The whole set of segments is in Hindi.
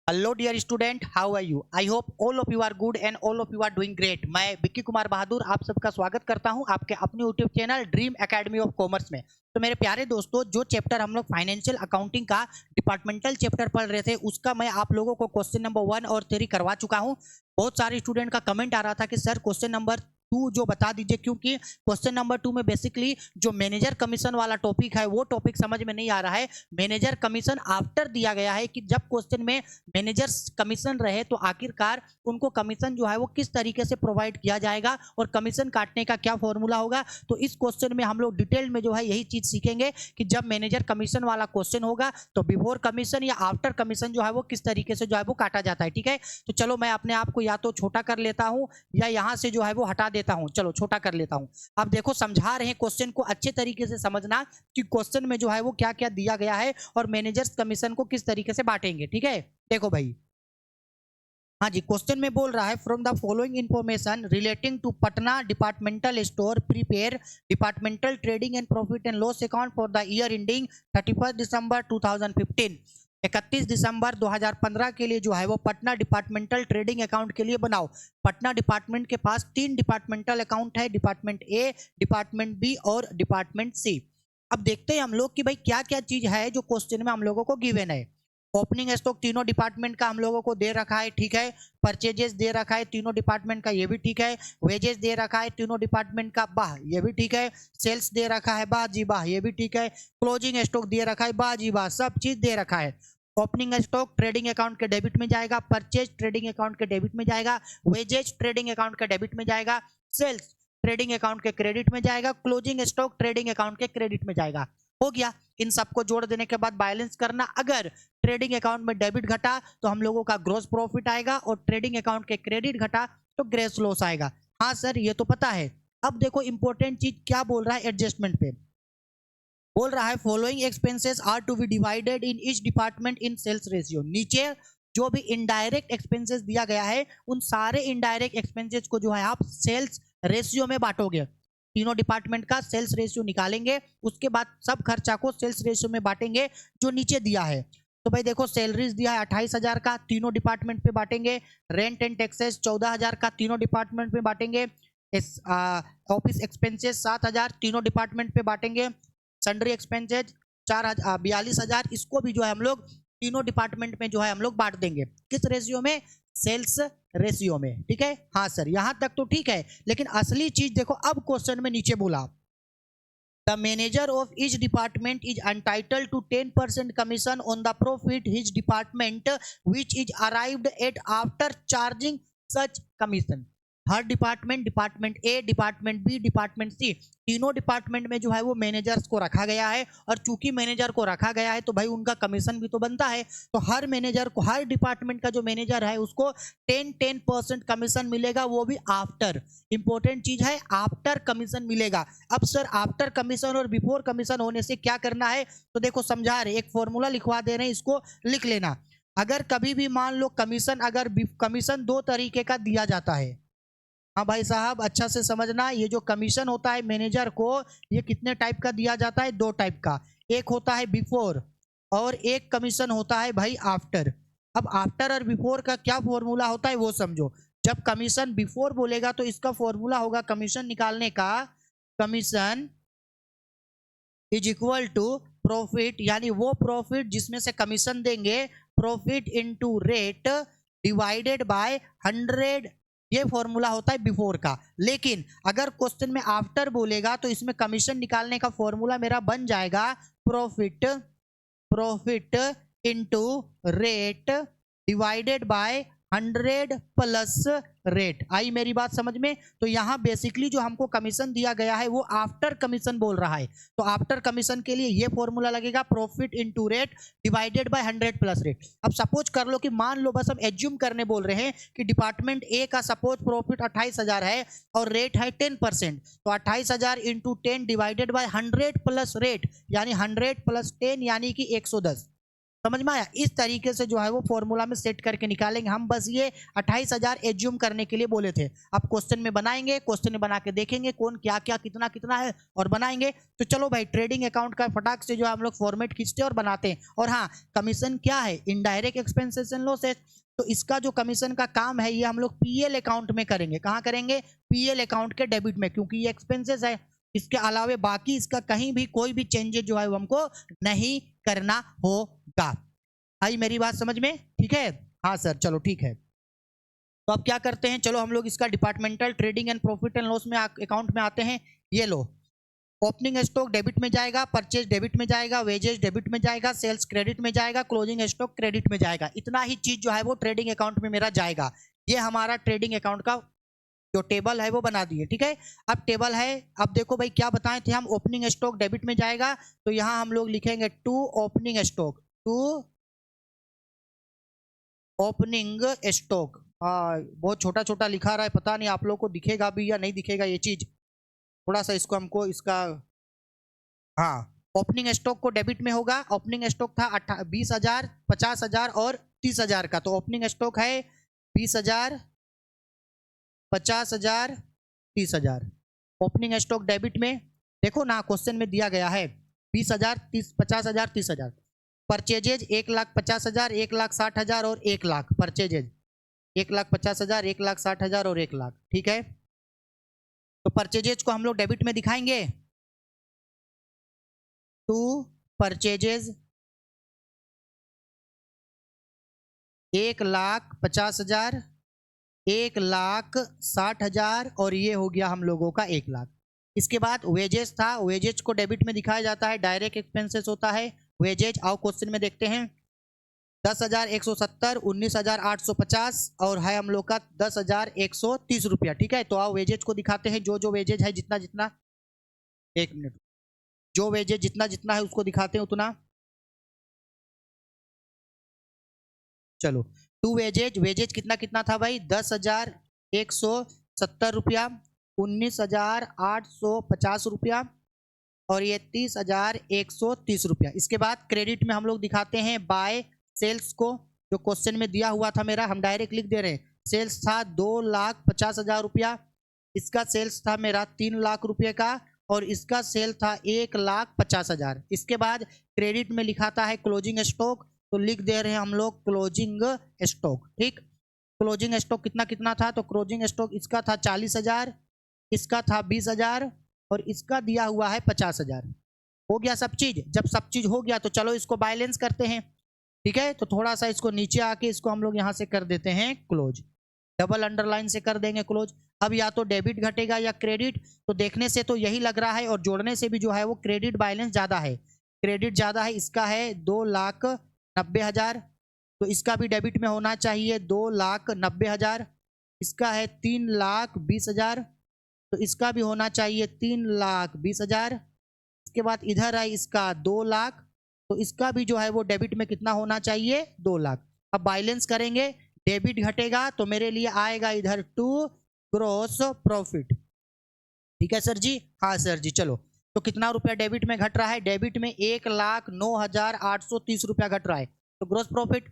Hello dear student, how are you? I hope all of you are good and all of you are doing great. मैं विक्की कुमार बहादुर आप सबका स्वागत करता हूं आपके अपने YouTube channel dream academy of commerce में। तो मेरे प्यारे दोस्तों, जो चैप्टर हम लोग फाइनेंशियल अकाउंटिंग का डिपार्टमेंटल चैप्टर पढ़ रहे थे, उसका मैं आप लोगों को क्वेश्चन नंबर 1 और 3 करवा चुका हूं। बहुत सारे स्टूडेंट का कमेंट आ रहा था कि सर क्वेश्चन नंबर 2 जो बता दीजिए, क्योंकि क्वेश्चन नंबर 2 में बेसिकली जो मैनेजर कमीशन वाला टॉपिक है वो टॉपिक समझ में नहीं आ रहा है। मैनेजर कमीशन आफ्टर दिया गया है कि जब क्वेश्चन में मैनेजर कमीशन रहे तो आखिरकार उनको कमीशन जो है वो किस तरीके से प्रोवाइड किया जाएगा और कमीशन काटने का क्या फॉर्मूला होगा। तो इस क्वेश्चन में हम लोग डिटेल में जो है यही चीज सीखेंगे कि जब मैनेजर कमीशन वाला क्वेश्चन होगा तो बिफोर कमीशन या आफ्टर कमीशन जो है वो किस तरीके से जो है वो काटा जाता है। ठीक है, तो चलो मैं अपने आप को या तो छोटा कर लेता हूँ या यहाँ से जो है वो हटा देता हूँ। चलो छोटा कर लेता हूँ। अब देखो, समझा रहे हैं क्वेश्चन को अच्छे तरीके से समझना कि क्वेश्चन में जो है वो क्या क्या दिया गया है और मैनेजर्स कमीशन को किस तरीके से बांटेंगे। ठीक है, देखो भाई, हाँ जी, क्वेश्चन में बोल रहा है from the following information relating to Patna departmental store prepare departmental trading and profit and loss account for the year ending 31 दिसंबर 2015। 31 दिसंबर 2015 के लिए जो है वो पटना डिपार्टमेंटल ट्रेडिंग अकाउंट के लिए बनाओ। पटना डिपार्टमेंट के पास 3 डिपार्टमेंटल अकाउंट है, डिपार्टमेंट ए, डिपार्टमेंट बी और डिपार्टमेंट सी। अब देखते हैं हम लोग कि भाई क्या क्या चीज है जो क्वेश्चन में हम लोगों को गिवन है। ओपनिंग स्टॉक तीनों डिपार्टमेंट का हम लोगों को दे रखा है, ठीक है। परचेजेस दे रखा है तीनों डिपार्टमेंट का, ये भी ठीक है। वेजेस दे रखा है तीनों डिपार्टमेंट का, वाह, ये भी ठीक है। सेल्स दे रखा है, वाह जी वाह, ये भी ठीक है। क्लोजिंग स्टॉक दे रखा है, वाह जी वाह, सब चीज दे रखा है। ओपनिंग स्टॉक ट्रेडिंग अकाउंट के डेबिट में जाएगा, परचेज ट्रेडिंग अकाउंट के डेबिट में जाएगा, वेजेज ट्रेडिंग अकाउंट के डेबिट में जाएगा, सेल्स ट्रेडिंग अकाउंट के क्रेडिट में जाएगा, क्लोजिंग स्टॉक ट्रेडिंग अकाउंट के क्रेडिट में जाएगा। हो गया। इन सबको जोड़ देने के बाद बैलेंस करना। अगर ट्रेडिंग अकाउंट में डेबिट घटा तो हम लोगों का ग्रॉस प्रॉफिट आएगा और ट्रेडिंग अकाउंट के क्रेडिट घटा तो ग्रेस लॉस आएगा। हाँ सर, ये तो पता है। अब देखो इंपॉर्टेंट चीज क्या बोल रहा है एडजस्टमेंट पे। बोल रहा है following expenses are to be divided in each department in sales ratio. नीचे जो भी इनडायरेक्ट एक्सपेंसेस दिया गया है उन सारे इनडायरेक्ट एक्सपेंसेस को जो है आप सेल्स रेशियो में बांटोगे। तीनों डिपार्टमेंट का सेल्स रेशियो निकालेंगे, उसके बाद सब खर्चा को सेल्स रेशियो में बांटेंगे जो नीचे दिया है। तो भाई देखो, सैलरीज दिया है 28,000 का, तीनों डिपार्टमेंट पे बांटेंगे। रेंट एंड टैक्सेस 14,000 का, तीनों डिपार्टमेंट पे बांटेंगे। ऑफिस एक्सपेंसेस 7,000, तीनों डिपार्टमेंट पे बांटेंगे। सन्ड्री एक्सपेंसेस 42,000, इसको भी जो है हम लोग तीनों डिपार्टमेंट में जो है हम लोग बांट देंगे। किस रेशियो में? सेल्स रेशियो में। ठीक है, हाँ सर, यहां तक तो ठीक है। लेकिन असली चीज देखो, अब क्वेश्चन में नीचे बोला the manager of each department is entitled to 10% commission on the profit his department which is arrived at after charging such commission. हर department, department A, department B, department C, तीनों डिपार्टमेंट में जो है वो मैनेजर्स को रखा गया है। और चूंकि मैनेजर को रखा गया है तो भाई उनका कमीशन भी तो बनता है। तो हर मैनेजर को, हर डिपार्टमेंट का जो मैनेजर है उसको 10% कमीशन मिलेगा, वो भी आफ्टर। इंपॉर्टेंट चीज है, आफ्टर कमीशन मिलेगा। अब सर आफ्टर कमीशन और बिफोर कमीशन होने से क्या करना है? तो देखो समझा रहे, एक फॉर्मूला लिखवा दे रहे हैं, इसको लिख लेना। अगर कभी भी मान लो कमीशन, अगर कमीशन 2 तरीके का दिया जाता है। हाँ भाई साहब, अच्छा से समझना, ये जो कमीशन होता है मैनेजर को, ये कितने टाइप का दिया जाता है? 2 टाइप का। एक होता है बिफोर और एक कमीशन होता है भाई आफ्टर। अब आफ्टर और बिफोर का क्या फॉर्मूला होता है वो समझो। जब कमीशन बिफोर बोलेगा तो इसका फॉर्मूला होगा कमीशन निकालने का, commission is equal to profit, यानी वो प्रॉफिट जिसमें से कमीशन देंगे, profit into rate divided by 100। ये फॉर्मूला होता है बिफोर का। लेकिन अगर क्वेश्चन में आफ्टर बोलेगा तो इसमें कमीशन निकालने का फॉर्मूला मेरा बन जाएगा profit, profit into rate divided by 100 plus rate. आई मेरी बात समझ में? तो यहाँ बेसिकली जो हमको कमीशन दिया गया है वो आफ्टर कमीशन बोल रहा है। तो आफ्टर कमीशन के लिए ये फॉर्मूला लगेगा profit into rate divided by 100 plus rate. अब सपोज कर लो कि, मान लो, बस हम एज्यूम करने बोल रहे हैं कि डिपार्टमेंट ए का सपोज प्रॉफिट 28,000 है और रेट है 10%। तो 28,000 into 10 divided by 100 plus rate, यानी 100 प्लस 10 यानी कि 110। समझ में आया? इस तरीके से जो है वो फॉर्मूला में सेट करके निकालेंगे हम। बस ये 28,000 एज्यूम करने के लिए बोले थे। अब क्वेश्चन में बनाएंगे, क्वेश्चन में बना के देखेंगे कौन क्या क्या कितना कितना है और बनाएंगे। तो चलो भाई, ट्रेडिंग अकाउंट का फटाक से जो हम लोग फॉर्मेट खींचते और बनाते हैं। और हाँ, कमीशन क्या है? Indirect expenses and losses. तो इसका जो कमीशन का काम है ये हम लोग पीएल अकाउंट में करेंगे। कहाँ करेंगे? पीएल अकाउंट के डेबिट में, क्योंकि ये एक्सपेंसेस है। इसके अलावा बाकी इसका कहीं भी कोई भी चेंजेस जो है वो हमको नहीं करना होगा। आई मेरी बात समझ में? ठीक है, हाँ सर, चलो ठीक है। तो अब क्या करते हैं, चलो हम लोग इसका departmental trading and profit and loss में अकाउंट में आते हैं। ये लो, ओपनिंग स्टॉक डेबिट में जाएगा, परचेज डेबिट में जाएगा, वेजेस डेबिट में जाएगा, सेल्स क्रेडिट में जाएगा, क्लोजिंग स्टॉक क्रेडिट में जाएगा। इतना ही चीज जो है वो ट्रेडिंग अकाउंट में मेरा जाएगा। ये हमारा ट्रेडिंग अकाउंट का जो टेबल है वो बना दिए। ठीक है, अब टेबल है। अब देखो भाई, क्या बताए थे हम? ओपनिंग स्टॉक डेबिट में जाएगा, तो यहां हम लोग लिखेंगे to opening stock, to opening stock. बहुत छोटा छोटा लिखा रहा है, पता नहीं आप लोग को दिखेगा भी या नहीं दिखेगा ये चीज। थोड़ा सा इसको हमको इसका, हाँ, ओपनिंग स्टॉक को डेबिट में होगा। ओपनिंग स्टॉक था 20,000, 50,000 और 30,000 का। तो ओपनिंग स्टॉक है 20,000, 50,000, 30,000। ओपनिंग स्टॉक डेबिट में देखो ना, क्वेश्चन में दिया गया है 20,000, 50,000, 30,000। परचेजेज 1,50,000, 1,60,000 और 1 लाख। परचेजेज 1,50,000, 1,60,000 और 1 लाख। ठीक है, तो परचेजेज को हम लोग डेबिट में दिखाएंगे। टू परचेजेज 1,50,000, 1,60,000 और ये हो गया हम लोगों का 1 लाख। इसके बाद वेजेस था, वेजेज को डेबिट में दिखाया जाता है, डायरेक्ट एक्सपेंसेस होता है वेजेज। आओ क्वेश्चन में देखते हैं। 10,170, 19,850 और है हम लोग का 10,130 रुपया। ठीक है, तो आओ वेजेज को दिखाते हैं। जो जो वेजेज है जितना जितना, एक मिनट, जो वेजेज जितना जितना है उसको दिखाते हैं उतना। चलो, टू वेजेज, वेजेज कितना कितना था भाई? 10,170 रुपया, 19,850 रुपया और ये 30,130 रुपया। इसके बाद क्रेडिट में हम लोग दिखाते हैं बाय सेल्स को। जो क्वेश्चन में दिया हुआ था मेरा, हम डायरेक्ट लिख दे रहे हैं। सेल्स था 2,50,000 रुपया, इसका सेल्स था मेरा 3 लाख रुपये का और इसका सेल था 1,50,000। इसके बाद क्रेडिट में लिखाता है क्लोजिंग स्टॉक, तो लिख दे रहे हैं हम लोग क्लोजिंग स्टॉक। ठीक, क्लोजिंग स्टॉक कितना कितना था? तो क्लोजिंग स्टॉक इसका था 40,000, इसका था 20,000 और इसका दिया हुआ है 50,000। हो गया सब चीज। जब सब चीज हो गया तो चलो इसको बैलेंस करते हैं। ठीक है, तो थोड़ा सा इसको नीचे आके इसको हम लोग यहाँ से कर देते हैं क्लोज, डबल अंडरलाइन से कर देंगे क्लोज। अब या तो डेबिट घटेगा या क्रेडिट, तो देखने से तो यही लग रहा है और जोड़ने से भी जो है वो क्रेडिट बैलेंस ज्यादा है। क्रेडिट ज्यादा है, इसका है 2,90,000, तो इसका भी डेबिट में होना चाहिए 2,90,000। इसका है 3,20,000, तो इसका भी होना चाहिए 3,20,000। इसके बाद इधर है इसका 2 लाख, तो इसका भी जो है वो डेबिट में कितना होना चाहिए? 2 लाख। अब बैलेंस करेंगे, डेबिट घटेगा तो मेरे लिए आएगा इधर टू ग्रॉस प्रॉफिट। ठीक है सर जी? हाँ सर जी। चलो, तो कितना रुपया डेबिट में घट रहा है? डेबिट में 1,09,830 रुपया घट रहा है। तो ग्रॉस प्रॉफिट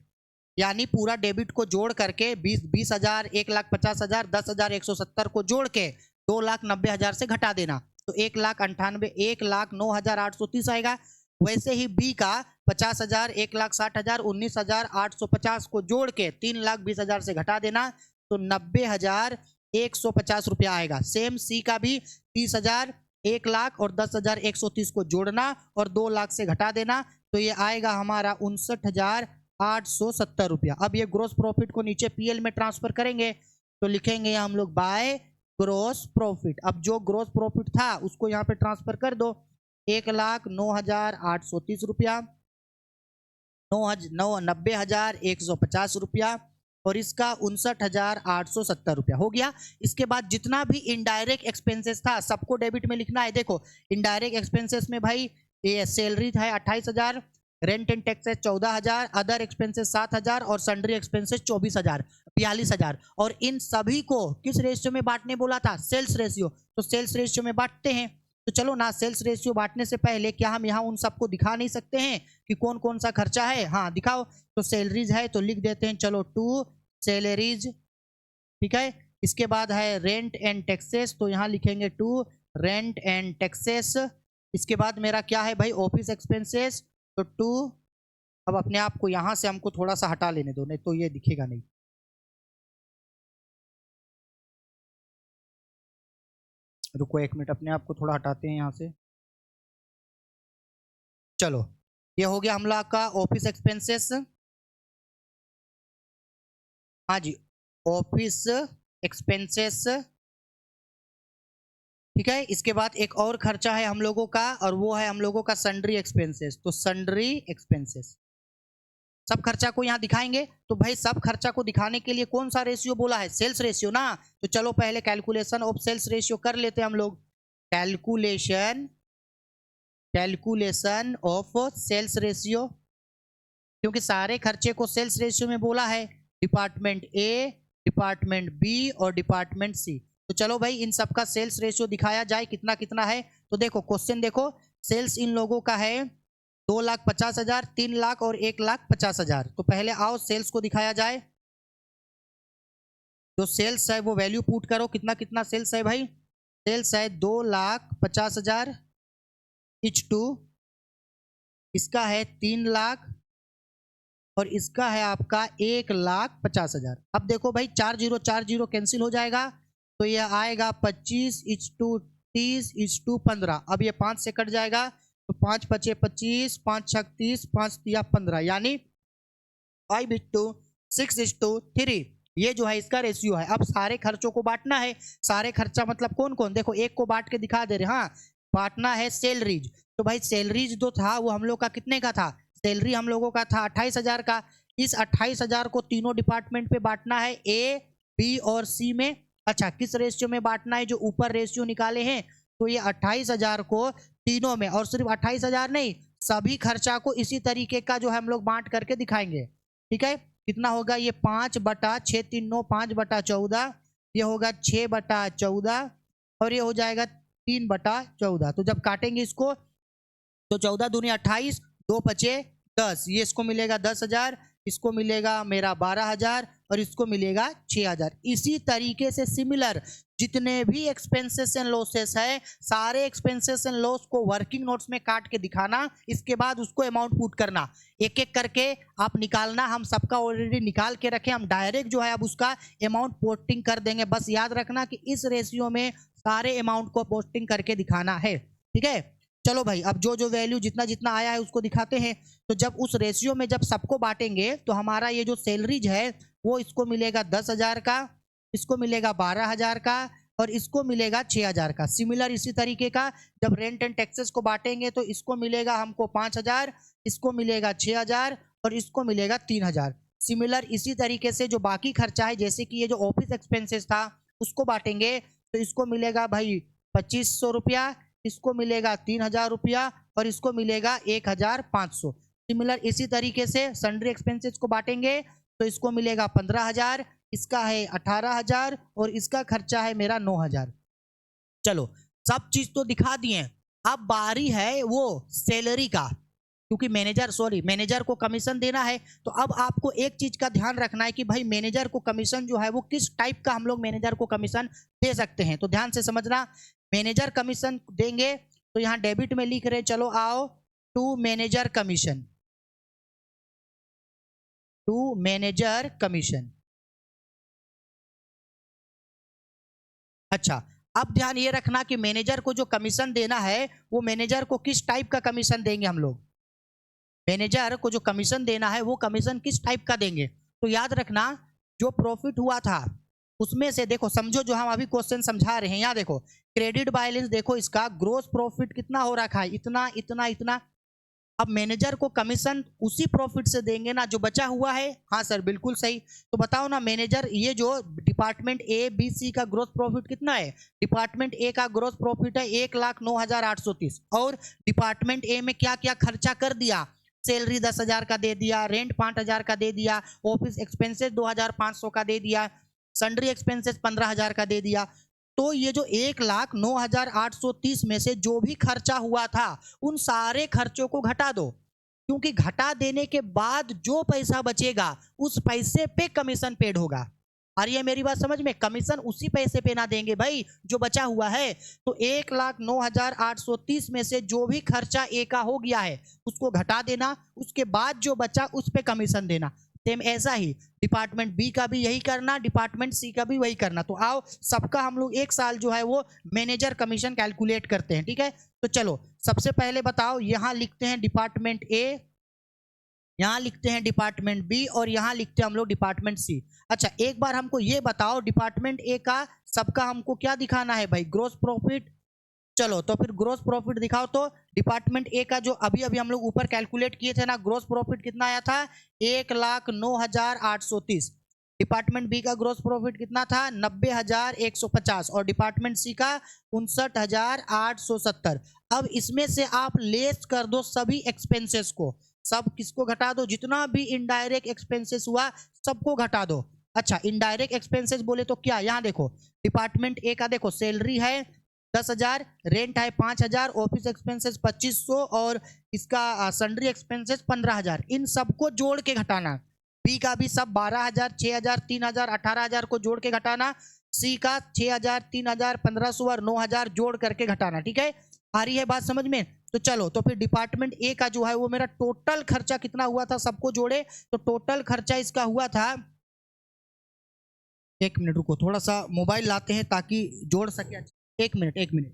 यानी पूरा डेबिट को जोड़ करके 20,000, 1,50,000, 10,170 को जोड़ के 2,90,000 से घटा देना, तो 1,09,830 आएगा। वैसे ही बी का 50,000, 1,60,000, 19,850 को जोड़ के 3,20,000 से घटा देना, तो 90,150 रुपया आएगा। सेम सी का भी 30,000, 1 लाख और 10,130 को जोड़ना और 2 लाख से घटा देना, तो ये आएगा हमारा 59,870 रुपया। अब ये ग्रोस प्रॉफिट को नीचे पीएल में ट्रांसफर करेंगे, तो लिखेंगे हम लोग बाय ग्रोस प्रॉफिट। अब जो ग्रोस प्रॉफिट था उसको यहाँ पे ट्रांसफर कर दो, 1,09,830 रुपया, 90,150 रुपया और इसका 59,870 रुपया हो गया। इसके बाद जितना भी इनडायरेक्ट एक्सपेंसेस था सबको डेबिट में लिखना है। देखो, इनडायरेक्ट एक्सपेंसेस में भाई ये सैलरी था 28,000, rent and taxes 14,000, other expenses 7,000 और सन्ड्री एक्सपेंसेस 24,000, 42,000। और इन सभी को किस रेशियो में बांटने बोला था? Sales ratio. तो सेल्स रेशियो में बांटते हैं। तो चलो ना, सेल्स रेशियो बांटने से पहले क्या हम यहाँ उन सबको दिखा नहीं सकते हैं कि कौन कौन सा खर्चा है? हाँ दिखाओ। तो सैलरीज है तो लिख देते हैं, चलो टू सैलरीज, ठीक है। इसके बाद है रेंट एंड टैक्सेस, तो यहाँ लिखेंगे टू रेंट एंड टैक्सेस। इसके बाद मेरा क्या है भाई? ऑफिस एक्सपेंसेस, तो टू, अब अपने आप को यहाँ से हमको थोड़ा सा हटा लेने दो, नहीं तो ये दिखेगा नहीं। रुको एक मिनट, अपने आप को थोड़ा हटाते हैं यहाँ से। चलो, ये हो गया हम लोग का ऑफिस एक्सपेंसेस। हाँ जी, ऑफिस एक्सपेंसेस, ठीक है। इसके बाद एक और खर्चा है हम लोगों का, और वो है हम लोगों का सन्ड्री एक्सपेंसेस। तो सन्ड्री एक्सपेंसेस, सब खर्चा को यहाँ दिखाएंगे। तो भाई सब खर्चा को दिखाने के लिए कौन सा रेशियो बोला है? सेल्स रेशियो ना। तो चलो पहले कैलकुलेशन ऑफ सेल्स रेशियो कर लेते हैं हम लोग। कैलकुलेशन ऑफ सेल्स रेशियो, क्योंकि सारे खर्चे को सेल्स रेशियो में बोला है, डिपार्टमेंट ए, डिपार्टमेंट बी और डिपार्टमेंट सी। तो चलो भाई इन सबका सेल्स रेशियो दिखाया जाए, कितना कितना है। तो देखो क्वेश्चन देखो, सेल्स इन लोगों का है 2,50,000, 3 लाख और 1,50,000। तो पहले आओ सेल्स को दिखाया जाए। जो सेल्स है वो वैल्यू पुट करो, कितना कितना सेल्स है भाई? सेल्स है 2,50,000 इच टू, इसका है 3 लाख और इसका है आपका 1,50,000। अब देखो भाई 40 कैंसिल हो जाएगा, तो ये आएगा 25 इच टू 30 इच टू 15। अब ये 5 से कट जाएगा, तो 5 पचे 25, 5 छक 30, 5 तिया 15, यानी 5 इच टू 6 इच टू 3। ये जो है इसका रेशियो है। अब सारे खर्चों को बांटना है। सारे खर्चा मतलब कौन कौन? देखो एक को बांट के दिखा दे रहे। हाँ, बांटना है सैलरीज। तो भाई सैलरीज जो था वो हम लोग का कितने का था? सैलरी हम लोगों का था 28,000 का। इस 28,000 को तीनों डिपार्टमेंट पे बांटना है, ए, बी और सी में। अच्छा, किस रेशियो में बांटना है? जो ऊपर रेशियो निकाले हैं, तो ये 28,000 को तीनों में, और सिर्फ 28,000 नहीं, सभी खर्चा को इसी तरीके का जो है हम लोग बांट करके दिखाएंगे, ठीक है। कितना होगा ये? 5/6, 3 9, 5/14, ये होगा 6/14 और ये हो जाएगा 3/14। तो जब काटेंगे इसको तो 14 दूनी 28, 2 बचे 10, ये इसको मिलेगा 10,000, इसको मिलेगा मेरा 12,000 और इसको मिलेगा 6,000। इसी तरीके से सिमिलर जितने भी एक्सपेंसेस एंड लॉसेस है, सारे एक्सपेंसेस एंड लॉस को वर्किंग नोट्स में काट के दिखाना, इसके बाद उसको अमाउंट पुट करना, एक एक करके आप निकालना। हम सबका ऑलरेडी निकाल के रखे, हम डायरेक्ट जो है अब उसका अमाउंट पोस्टिंग कर देंगे। बस याद रखना कि इस रेशियो में सारे अमाउंट को पोस्टिंग करके दिखाना है, ठीक है। चलो भाई, अब जो जो वैल्यू जितना जितना आया है उसको दिखाते हैं। तो जब उस रेशियो में जब सबको बांटेंगे तो हमारा ये जो सैलरीज है वो इसको मिलेगा 10,000 का, इसको मिलेगा 12,000 का और इसको मिलेगा 6,000 का। सिमिलर इसी तरीके का जब रेंट एंड टैक्सेस को बांटेंगे तो इसको मिलेगा हमको 5,000, इसको मिलेगा 6,000 और इसको मिलेगा 3,000। सिमिलर इसी तरीके से जो बाकी खर्चा है, जैसे कि ये जो ऑफिस एक्सपेंसेस था उसको बांटेंगे तो इसको मिलेगा भाई 2,500 रुपया, इसको मिलेगा 3,000 रुपया और इसको मिलेगा 1,500। सिमिलर इसी तरीके से सन्ड्री एक्सपेंसेस को बांटेंगे तो इसको मिलेगा 15,000, इसका है 18,000 और इसका खर्चा है मेरा 9,000। चलो सब चीज तो दिखा दिए, अब बारी है वो सैलरी का, क्योंकि मैनेजर को कमीशन देना है। तो अब आपको एक चीज का ध्यान रखना है कि भाई मैनेजर को कमीशन जो है वो किस टाइप का हम लोग मैनेजर को कमीशन दे सकते हैं। तो ध्यान से समझना, मैनेजर कमीशन देंगे तो यहाँ डेबिट में लिख रहे, चलो आओ, to manager commission, to manager commission. अच्छा, अब ध्यान ये रखना कि मैनेजर को जो कमीशन देना है वो मैनेजर को किस टाइप का कमीशन देंगे हम लोग। मैनेजर को जो कमीशन देना है वो कमीशन किस टाइप का देंगे? तो याद रखना, जो प्रॉफिट हुआ था उसमें से देखो, समझो जो हम अभी क्वेश्चन समझा रहे हैं, यहाँ देखो क्रेडिट बैलेंस, देखो इसका ग्रोस प्रॉफिट कितना हो रखा है, इतना इतना इतना। अब मैनेजर को कमीशन उसी प्रॉफिट से देंगे ना जो बचा हुआ है। हाँ सर बिल्कुल सही। तो बताओ ना मैनेजर, ये जो डिपार्टमेंट ए बी सी का ग्रोस प्रॉफिट कितना है? डिपार्टमेंट ए का ग्रोस प्रॉफिट है 1,09,830 और डिपार्टमेंट ए में क्या क्या खर्चा कर दिया? सैलरी 10,000 का दे दिया, रेंट 5,000 का दे दिया, ऑफिस एक्सपेंसेस 2,500 का दे दिया, सन्ड्री एक्सपेंसेस 15,000 का दे दिया। तो ये जो 1,09,830 में से जो भी खर्चा हुआ था उन सारे खर्चों को घटा दो, क्योंकि घटा देने के बाद जो पैसा बचेगा उस पैसे पे कमीशन पेड होगा। और ये मेरी बात समझ में, कमीशन उसी पैसे पे ना देंगे भाई जो बचा हुआ है। तो 1,09,830 में से जो भी खर्चा ए का हो गया है उसको घटा देना, उसके बाद जो बचा उस पे कमीशन देना। सेम ऐसा ही डिपार्टमेंट बी का भी यही करना, डिपार्टमेंट सी का भी वही करना। तो आओ सबका हम लोग एक साल जो है वो मैनेजर कमीशन कैलकुलेट करते हैं, ठीक है। तो चलो सबसे पहले बताओ, यहाँ लिखते हैं डिपार्टमेंट ए, यहाँ लिखते हैं डिपार्टमेंट बी और यहाँ लिखते हैं हम लोग डिपार्टमेंट सी। अच्छा एक बार हमको ये बताओ, डिपार्टमेंट ए का सबका हमको क्या दिखाना है भाई, ग्रोस प्रॉफिट। चलो तो फिर ग्रोस प्रॉफिट दिखाओ। तो डिपार्टमेंट ए का जो अभी अभी हम लोग ऊपर कैलकुलेट किए थे ना, ग्रोस प्रॉफिट कितना आया था, 1,09,830। डिपार्टमेंट बी का ग्रोस प्रॉफिट कितना था, 90,150 और डिपार्टमेंट सी का 59,870। अब इसमें से आप लेस कर दो सभी एक्सपेंसेस को, सब किसको घटा दो, जितना भी इनडायरेक्ट एक्सपेंसेस हुआ सबको घटा दो। अच्छा इनडायरेक्ट एक्सपेंसेस बोले तो क्या, यहाँ देखो डिपार्टमेंट ए का देखो सैलरी है 10,000, रेंट है 5,000, ऑफिस एक्सपेंसेस 2,500 और इसका सन्ड्री एक्सपेंसेस 15,000। इन सबको जोड़ के घटाना। बी का भी सब 12,000, 6,000, 3,000, 18,000 को जोड़ के घटाना। सी का 6,000, 3,000, 1,500 और 9,000 जोड़ करके घटाना। ठीक है, आ रही है बात समझ में। तो चलो तो फिर डिपार्टमेंट ए का जो है वो मेरा टोटल खर्चा कितना हुआ था, सबको जोड़े तो टोटल खर्चा इसका हुआ था, एक मिनट रुको थोड़ा सा मोबाइल लाते हैं ताकि जोड़ सके। एक मिनट एक मिनट।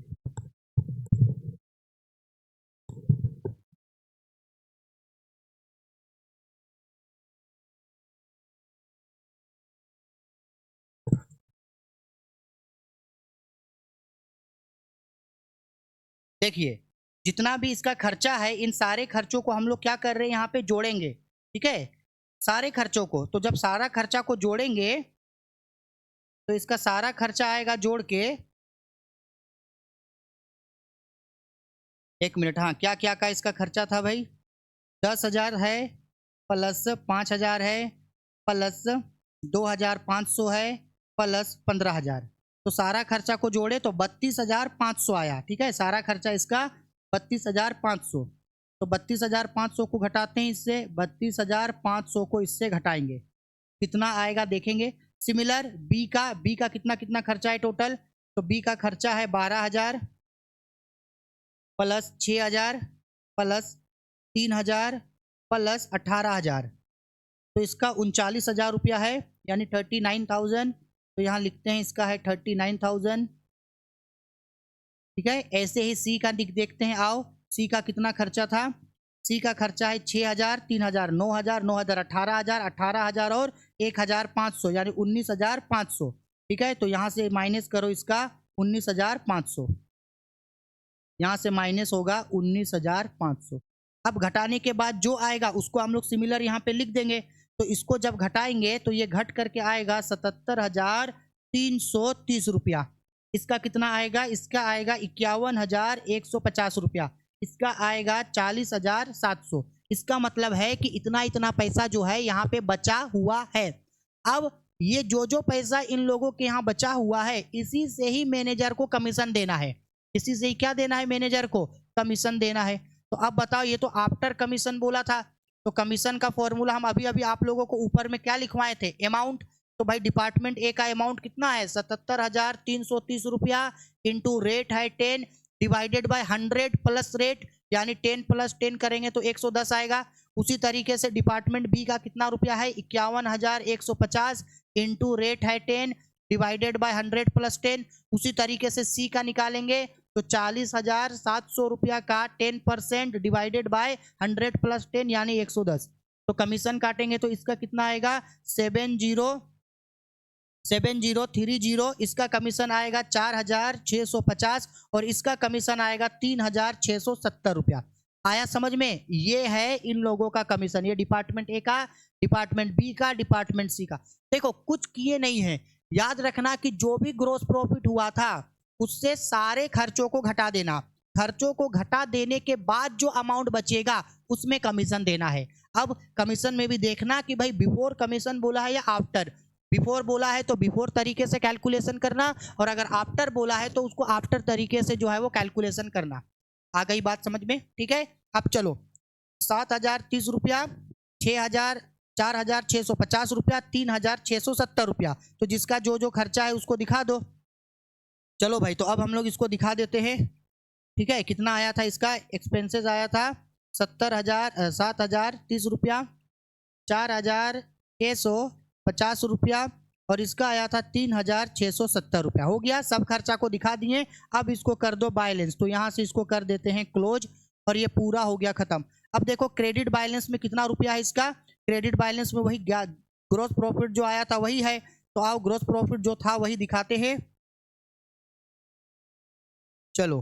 देखिए जितना भी इसका खर्चा है इन सारे खर्चों को हम लोग क्या कर रहे हैं, यहाँ पे जोड़ेंगे। ठीक है, सारे खर्चों को। तो जब सारा खर्चा को जोड़ेंगे तो इसका सारा खर्चा आएगा जोड़ के, एक मिनट, हाँ क्या क्या का इसका खर्चा था भाई, 10,000 है प्लस 5,000 है प्लस 2,500 है प्लस 15,000। तो सारा खर्चा को जोड़े तो 32,500 आया। ठीक है, सारा खर्चा इसका 32,500। तो 32,500 को घटाते हैं इससे, 32,500 को इससे घटाएंगे कितना आएगा देखेंगे। सिमिलर बी का कितना कितना खर्चा है टोटल, तो बी का खर्चा है 12,000 प्लस 6,000 प्लस 3,000 प्लस 18,000। तो इसका 39,000 रुपया है, यानी 39,000। तो यहाँ लिखते हैं इसका है 39,000। ठीक है, ऐसे ही सी का देखते हैं। आओ सी का कितना खर्चा था, सी का खर्चा है 6,000, 3,000, 9,000, 9,000, 18,000, 18,000 और 1,500 यानी 19,500। ठीक है, तो यहाँ से माइनस करो इसका 19,500, यहाँ से माइनस होगा 19,500। अब घटाने के बाद जो आएगा उसको हम लोग सिमिलर यहाँ पे लिख देंगे। तो इसको जब घटाएंगे तो ये घट करके आएगा 77,330 रुपया। इसका कितना आएगा, इसका आएगा 51,150 रुपया। इसका आएगा 40,700। इसका मतलब है कि इतना इतना पैसा जो है यहाँ पे बचा हुआ है। अब ये जो पैसा इन लोगों के यहाँ बचा हुआ है इसी से ही मैनेजर को कमीशन देना है, इसी से ही क्या देना है, मैनेजर को कमीशन देना है। तो अब बताओ, ये तो आफ्टर कमीशन बोला था, तो कमीशन का फॉर्मूला हम अभी अभी आप लोगों को ऊपर में क्या लिखवाए थे, अमाउंट। तो भाई डिपार्टमेंट ए का अमाउंट कितना है, 77,330 रुपया इंटू रेट है 10 डिवाइडेड बाय 100 प्लस रेट, यानी 10 प्लस 10 करेंगे तो 110 आएगा। उसी तरीके से डिपार्टमेंट बी का कितना रुपया है, 51,150 इंटू रेट है 10 डिवाइडेड बाय 100 प्लस 10। उसी तरीके से सी का निकालेंगे तो 40,700 रुपया का 10% डिवाइडेड बाय 100 प्लस 10 यानी 110। तो कमीशन काटेंगे तो इसका कितना आएगा, 7030। इसका कमीशन आएगा 4,650 और इसका कमीशन आएगा 3,670 रुपया। आया समझ में, ये है इन लोगों का कमीशन, ये डिपार्टमेंट ए का, डिपार्टमेंट बी का, डिपार्टमेंट सी का। देखो कुछ किए नहीं है, याद रखना कि जो भी ग्रोस प्रॉफिट हुआ था उससे सारे खर्चों को घटा देना, खर्चों को घटा देने के बाद जो अमाउंट बचेगा उसमें कमीशन देना है। अब कमीशन में भी देखना कि भाई बिफोर कमीशन बोला है या आफ्टर। बिफोर बोला है तो बिफोर तरीके से कैलकुलेशन करना, और अगर आफ्टर बोला है तो उसको आफ्टर तरीके से जो है वो कैलकुलेशन करना। आ गई बात समझ में? ठीक है। अब चलो 7,030 रुपया, 6,000, 4,650 रुपया, 3,670 रुपया, तो जिसका जो जो खर्चा है उसको दिखा दो। चलो भाई, तो अब हम लोग इसको दिखा देते हैं। ठीक है, कितना आया था इसका एक्सपेंसेस? आया था 7,030 रुपया, 4,650 रुपया, और इसका आया था 3,670 रुपया। हो गया, सब खर्चा को दिखा दिए। अब इसको कर दो बैलेंस, तो यहाँ से इसको कर देते हैं क्लोज, और ये पूरा हो गया खत्म। अब देखो क्रेडिट बैलेंस में कितना रुपया है इसका। क्रेडिट बैलेंस में वही ग्रोस प्रॉफिट जो आया था वही है, तो आओ ग्रोस प्रॉफिट जो था वही दिखाते हैं। चलो,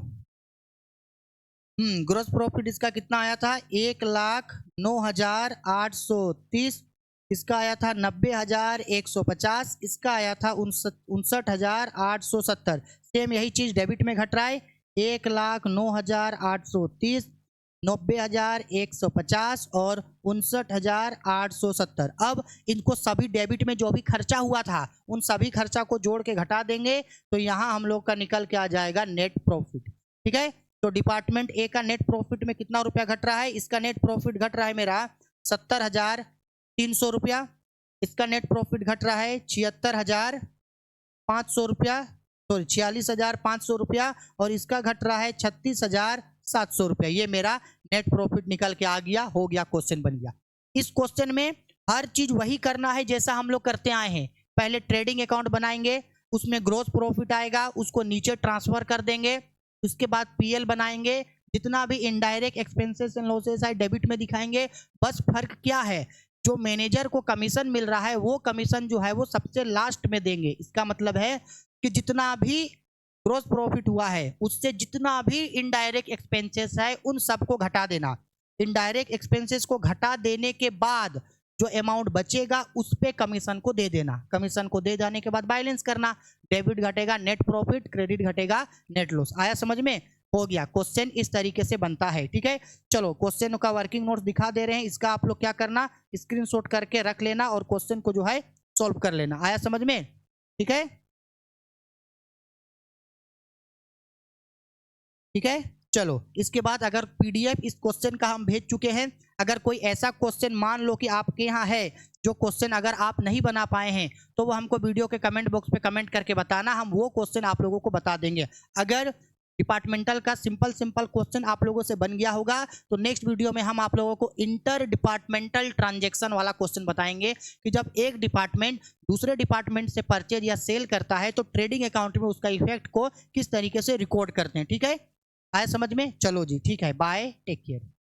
ग्रोस प्रॉफिट इसका कितना आया था? 1,09,830। इसका आया था 90,150। इसका आया था 59,870। सेम यही चीज डेबिट में घट रहा है। 1,09,830, 90,150 और 59,870। अब इनको सभी डेबिट में जो भी खर्चा हुआ था उन सभी खर्चा को जोड़ के घटा देंगे, तो यहाँ हम लोग का निकल के आ जाएगा नेट प्रॉफिट। ठीक है, तो डिपार्टमेंट ए का नेट प्रॉफिट में कितना रुपया घट रहा है? इसका नेट प्रॉफिट घट रहा है मेरा 70,300 रुपया। इसका नेट प्रॉफिट घट रहा है 76,500 रुपया, सॉरी 46,500 रुपया, और इसका घट रहा है 36,700 रुपया। ये मेरा नेट प्रॉफिट निकल के आ गया, हो गया, क्वेश्चन बन गया। इस क्वेश्चन में हर चीज वही करना है जैसा हम लोग करते आए हैं। पहले ट्रेडिंग अकाउंट बनाएंगे, उसमें ग्रोस प्रॉफिट आएगा, उसको नीचे ट्रांसफर कर देंगे। उसके बाद पीएल बनाएंगे, जितना भी इनडायरेक्ट एक्सपेंसेस एंड लॉसेस है डेबिट में दिखाएंगे। बस फर्क क्या है, जो मैनेजर को कमीशन मिल रहा है वो कमीशन जो है वो सबसे लास्ट में देंगे। इसका मतलब है कि जितना भी ग्रोस प्रॉफिट हुआ है उससे जितना भी इनडायरेक्ट एक्सपेंसेस है उन सबको घटा देना। इनडायरेक्ट एक्सपेंसेस को घटा देने के बाद जो अमाउंट बचेगा उस पे कमीशन को दे देना। कमीशन को दे देने के बाद बैलेंस करना। डेबिट घटेगा नेट प्रॉफिट, क्रेडिट घटेगा नेट लॉस। आया समझ में? हो गया। क्वेश्चन इस तरीके से बनता है। ठीक है, चलो क्वेश्चन का वर्किंग नोट्स दिखा दे रहे हैं। इसका आप लोग क्या करना, स्क्रीनशॉट करके रख लेना और क्वेश्चन को जो है सॉल्व कर लेना। आया समझ में? ठीक है, ठीक है। चलो, इसके बाद अगर पीडीएफ इस क्वेश्चन का हम भेज चुके हैं, अगर कोई ऐसा क्वेश्चन मान लो कि आपके यहाँ है जो क्वेश्चन अगर आप नहीं बना पाए हैं तो वो हमको वीडियो के कमेंट बॉक्स पे कमेंट करके बताना, हम वो क्वेश्चन आप लोगों को बता देंगे। अगर डिपार्टमेंटल का सिंपल क्वेश्चन आप लोगों से बन गया होगा तो नेक्स्ट वीडियो में हम आप लोगों को इंटर डिपार्टमेंटल ट्रांजैक्शन वाला क्वेश्चन बताएंगे कि जब एक डिपार्टमेंट दूसरे डिपार्टमेंट से परचेज या सेल करता है तो ट्रेडिंग अकाउंट में उसका इफेक्ट को किस तरीके से रिकॉर्ड करते हैं। ठीक है, आया समझ में? चलो जी, ठीक है, बाय, टेक केयर।